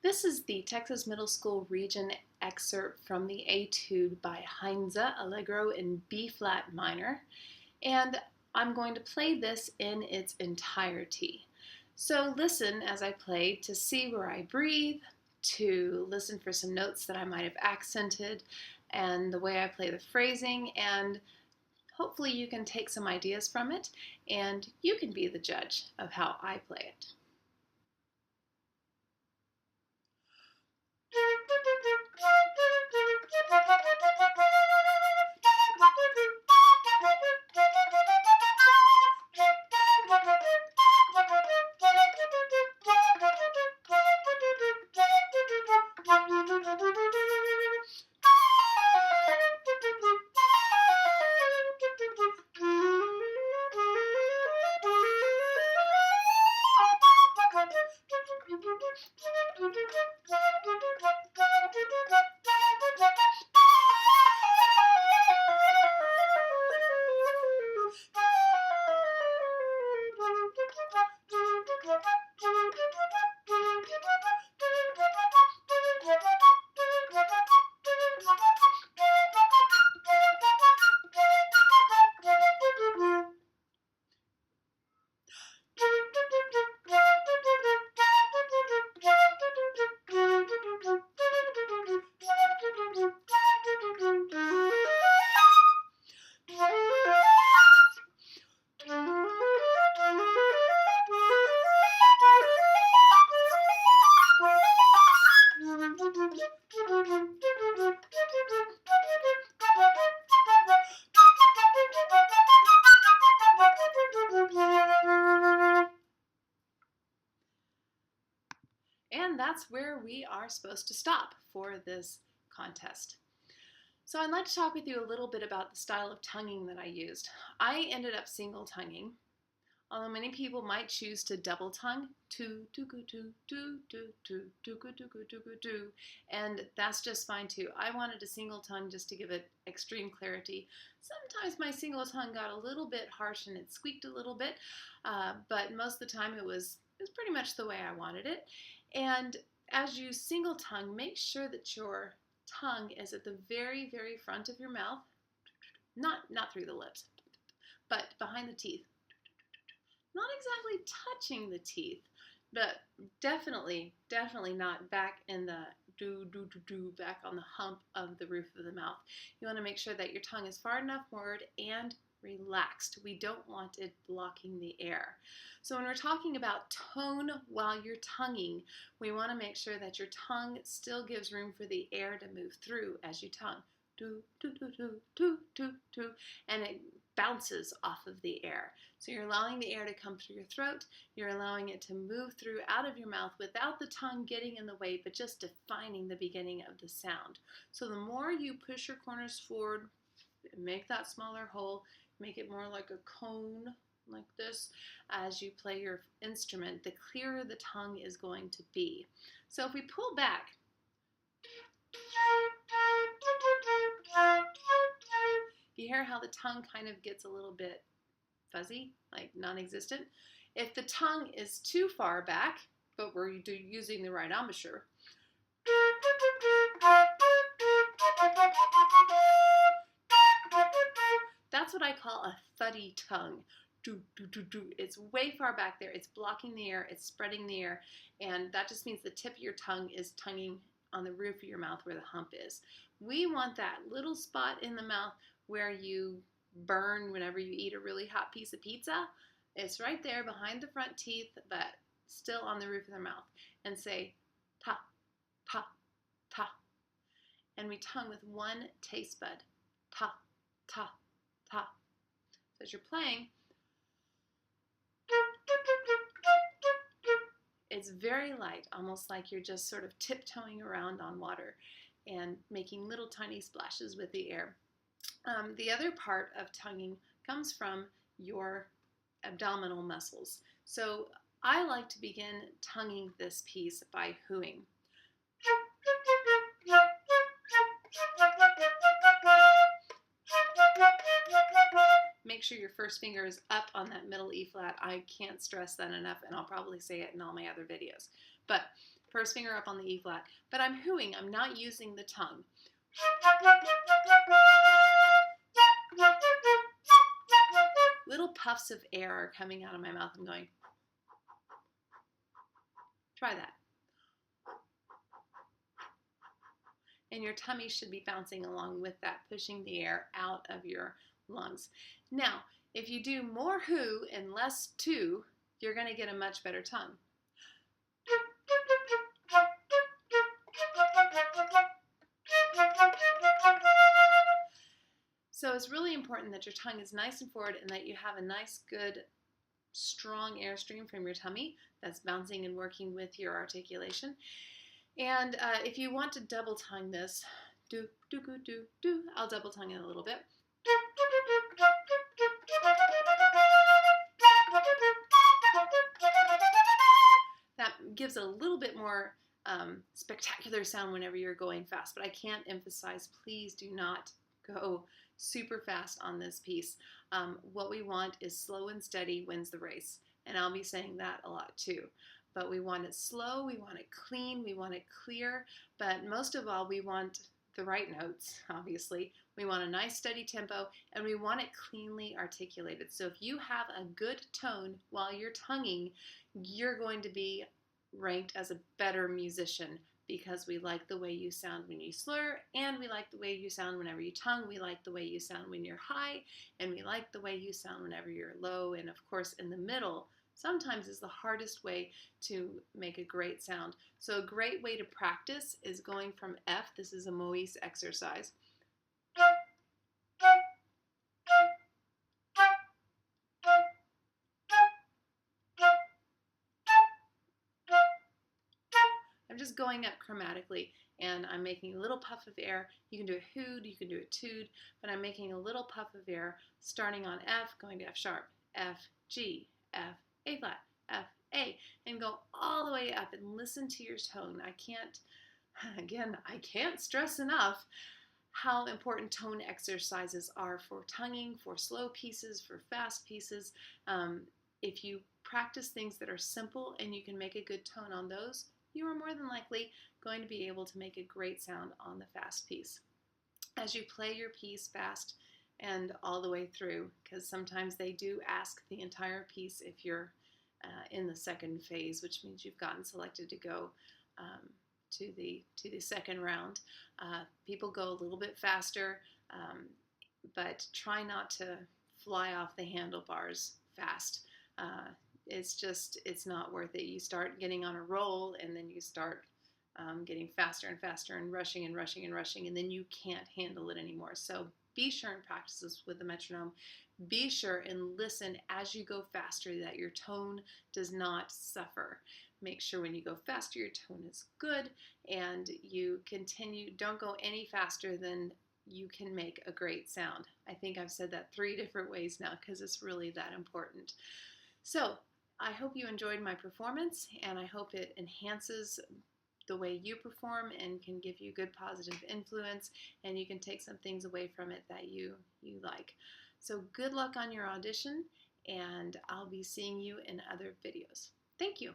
This is the Texas Middle School Region excerpt from the Etude by Heinze Allegro in B-flat minor, and I'm going to play this in its entirety. So listen as I play to see where I breathe, to listen for some notes that I might have accented, and the way I play the phrasing, and hopefully you can take some ideas from it, and you can be the judge of how I play it. And that's where we are supposed to stop for this contest. So I'd like to talk with you a little bit about the style of tonguing that I used. I ended up single tonguing, although many people might choose to double tongue, tu tu tu tu tu tu tu tu tu tu tu, and that's just fine too. I wanted a single tongue just to give it extreme clarity. Sometimes my single tongue got a little bit harsh and it squeaked a little bit, but most of the time it was pretty much the way I wanted it. And as you single tongue, make sure that your tongue is at the very, very front of your mouth, not through the lips, but behind the teeth. Not exactly touching the teeth, but definitely not back in the back on the hump of the roof of the mouth. You want to make sure that your tongue is far enough forward and relaxed. We don't want it blocking the air. So when we're talking about tone while you're tonguing, we want to make sure that your tongue still gives room for the air to move through as you tongue. Do, do, do, do, do, do, do, and it bounces off of the air. So you're allowing the air to come through your throat, you're allowing it to move through out of your mouth without the tongue getting in the way, but just defining the beginning of the sound. So the more you push your corners forward, make that smaller hole, make it more like a cone, like this, as you play your instrument, the clearer the tongue is going to be. So if we pull back, you hear how the tongue kind of gets a little bit fuzzy, like non-existent. If the tongue is too far back, but we're using the right embouchure, that's what I call a thuddy tongue. Do, do, do, do. It's way far back there. It's blocking the air. It's spreading the air. And that just means the tip of your tongue is tonguing on the roof of your mouth where the hump is. We want that little spot in the mouth where you burn whenever you eat a really hot piece of pizza. It's right there behind the front teeth, but still on the roof of the mouth. And say, ta, ta, ta. And we tongue with one taste bud. Ta, ta, ta. So as you're playing, it's very light, almost like you're just sort of tiptoeing around on water and making little tiny splashes with the air. The other part of tonguing comes from your abdominal muscles. So I like to begin tonguing this piece by hooing. Make sure your first finger is up on that middle E flat. I can't stress that enough, and I'll probably say it in all my other videos. But first finger up on the E flat, but I'm hooing, I'm not using the tongue. Little puffs of air are coming out of my mouth. I'm going. Try that. And your tummy should be bouncing along with that, pushing the air out of your lungs. Now, if you do more hoo and less too, you're going to get a much better tongue. So it's really important that your tongue is nice and forward and that you have a nice, good, strong airstream from your tummy that's bouncing and working with your articulation. And if you want to double tongue this, do, do, do, do, do, I'll double tongue it a little bit. That gives a little bit more spectacular sound whenever you're going fast, but I can't emphasize, please do not go super fast on this piece. What we want is slow and steady wins the race, and I'll be saying that a lot too. But we want it slow, we want it clean, we want it clear, but most of all, we want the right notes, obviously. We want a nice steady tempo, and we want it cleanly articulated. So if you have a good tone while you're tonguing, you're going to be ranked as a better musician, because we like the way you sound when you slur, and we like the way you sound whenever you tongue. We like the way you sound when you're high, and we like the way you sound whenever you're low. And of course, in the middle, sometimes is the hardest way to make a great sound. So a great way to practice is going from F. This is a Moise exercise. I'm just going up chromatically, and I'm making a little puff of air. You can do a hood, you can do a tood, but I'm making a little puff of air starting on F, going to F sharp, F, G, F, A flat, F, A, and go all the way up and listen to your tone. I can't stress enough how important tone exercises are for tonguing, for slow pieces, for fast pieces. If you practice things that are simple and you can make a good tone on those, you are more than likely going to be able to make a great sound on the fast piece. As you play your piece fast and all the way through, because sometimes they do ask the entire piece if you're in the second phase, which means you've gotten selected to go to the second round. People go a little bit faster, but try not to fly off the handlebars fast. It's not worth it. You start getting on a roll, and then you start getting faster and faster and rushing and rushing and rushing, and then you can't handle it anymore. So be sure and practice this with the metronome. Be sure and listen as you go faster that your tone does not suffer. Make sure when you go faster, your tone is good, and you continue. Don't go any faster than you can make a great sound. I think I've said that 3 different ways now because it's really that important. So I hope you enjoyed my performance, and I hope it enhances the way you perform and can give you good positive influence, and you can take some things away from it that you like. So good luck on your audition, and I'll be seeing you in other videos. Thank you.